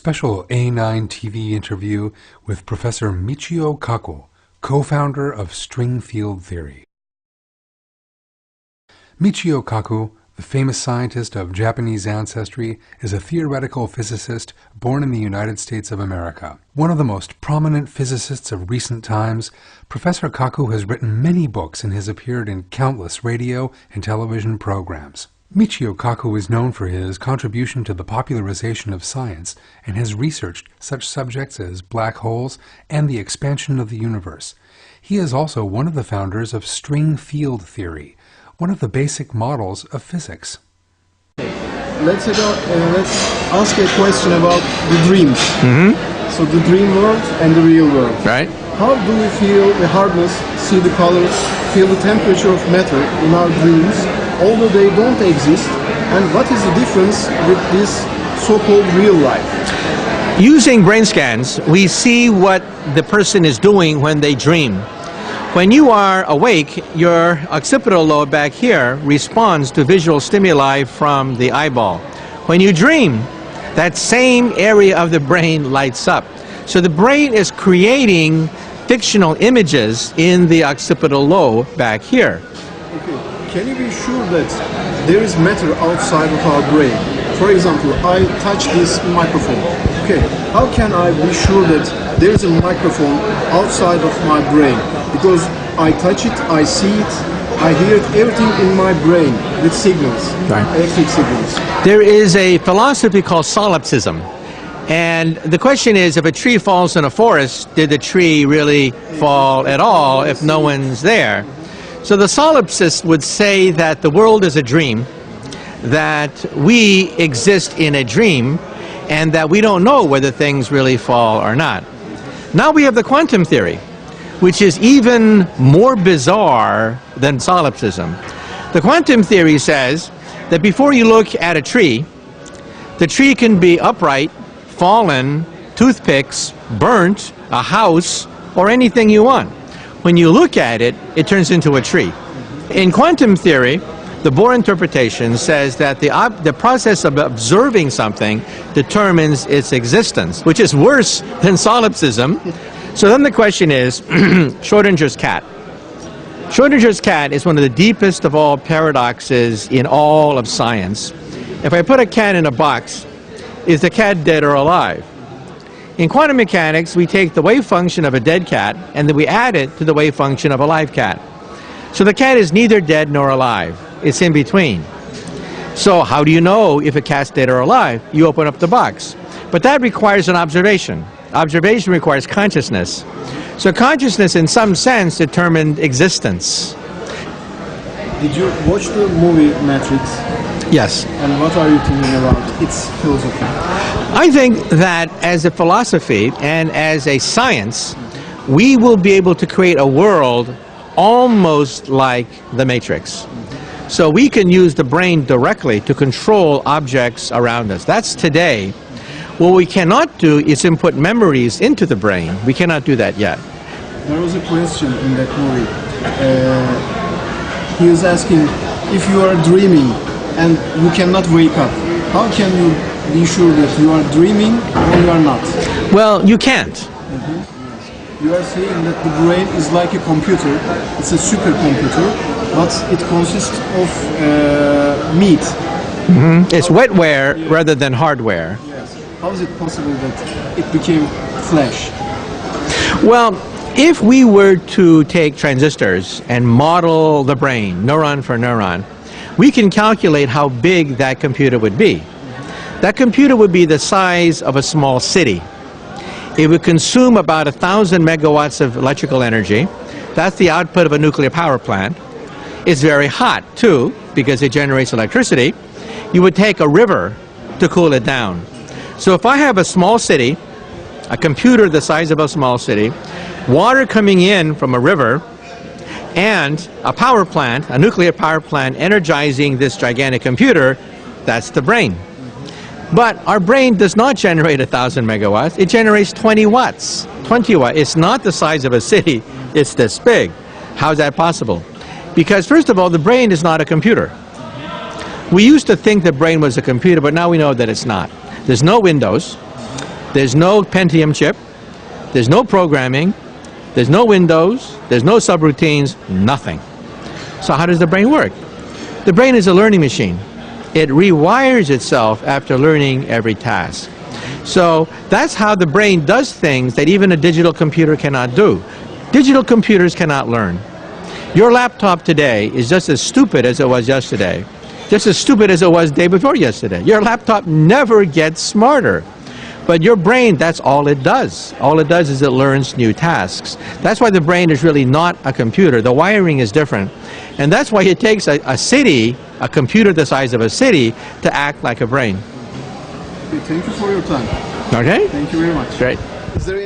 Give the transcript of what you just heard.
special A9 TV interview with Professor Michio Kaku, co-founder of string field theory. Michio Kaku, the famous scientist of Japanese ancestry, is a theoretical physicist born in the United States of America. One of the most prominent physicists of recent times, Professor Kaku has written many books and has appeared in countless radio and television programs. Michio Kaku is known for his contribution to the popularization of science and has researched such subjects as black holes and the expansion of the universe. He is also one of the founders of string field theory, one of the basic models of physics. Let's ask a question about the dreams. So the dream world and the real world. Right. How do we feel the hardness, see the colors, feel the temperature of matter in our dreams, although they don't exist? And what is the difference with this so-called real life? Using brain scans, we see what the person is doing when they dream. When you are awake, your occipital lobe back here responds to visual stimuli from the eyeball. When you dream, that same area of the brain lights up. So the brain is creating fictional images in the occipital lobe back here. Okay. Can you be sure that there is matter outside of our brain? For example, I touch this microphone. Okay, how can I be sure that there is a microphone outside of my brain? Because I touch it, I see it, I hear it, everything in my brain with signals, electric signals. There is a philosophy called solipsism. And the question is, if a tree falls in a forest, did the tree really fall at all if no one's there? So the solipsist would say that the world is a dream, that we exist in a dream, and that we don't know whether things really fall or not. Now we have the quantum theory, which is even more bizarre than solipsism. The quantum theory says that before you look at a tree, the tree can be upright, fallen, toothpicks, burnt, a house, or anything you want. When you look at it, it turns into a tree. In quantum theory, the Bohr interpretation says that the process of observing something determines its existence, which is worse than solipsism. So then the question is, Schrödinger's cat. Schrödinger's cat is one of the deepest of all paradoxes in all of science. If I put a cat in a box, is the cat dead or alive? In quantum mechanics, we take the wave function of a dead cat and then we add it to the wave function of a live cat. So the cat is neither dead nor alive. It's in between. So how do you know if a cat's dead or alive? You open up the box. But that requires an observation. Observation requires consciousness. So consciousness, in some sense, determined existence. Did you watch the movie Matrix? Yes. And what are you thinking about its philosophy? I think that as a philosophy and as a science, we will be able to create a world almost like the Matrix. So we can use the brain directly to control objects around us. That's today. What we cannot do is input memories into the brain. We cannot do that yet. There was a question in that movie. He was asking, if you are dreaming and you cannot wake up, how can you be sure that you are dreaming or you are not? Well, you can't. You are saying that the brain is like a computer. It's a supercomputer, but it consists of meat. It's wetware rather than hardware. Yes. How is it possible that it became flesh? Well, if we were to take transistors and model the brain, neuron for neuron, we can calculate how big that computer would be. That computer would be the size of a small city. It would consume about 1,000 megawatts of electrical energy. That's the output of a nuclear power plant. It's very hot, too, because it generates electricity. You would take a river to cool it down. So if I have a small city, a computer the size of a small city, water coming in from a river, and a power plant, a nuclear power plant energizing this gigantic computer, that's the brain. But our brain does not generate 1,000 megawatts, it generates 20 watts. 20 watts. It's not the size of a city, it's this big. How is that possible? Because first of all, the brain is not a computer. We used to think the brain was a computer, but now we know that it's not. There's no Windows, There's no Pentium chip. There's no programming. There's no Windows. There's no subroutines. Nothing. So how does the brain work? The brain is a learning machine. It rewires itself after learning every task. So that's how the brain does things that even a digital computer cannot do. Digital computers cannot learn. Your laptop today is just as stupid as it was yesterday, just as stupid as it was the day before yesterday. Your laptop never gets smarter. But your brain, that's all it does. All it does is it learns new tasks. That's why the brain is really not a computer. The wiring is different. And that's why it takes a city, a computer the size of a city, to act like a brain. Okay, thank you for your time. Okay? Thank you very much. Great. Is there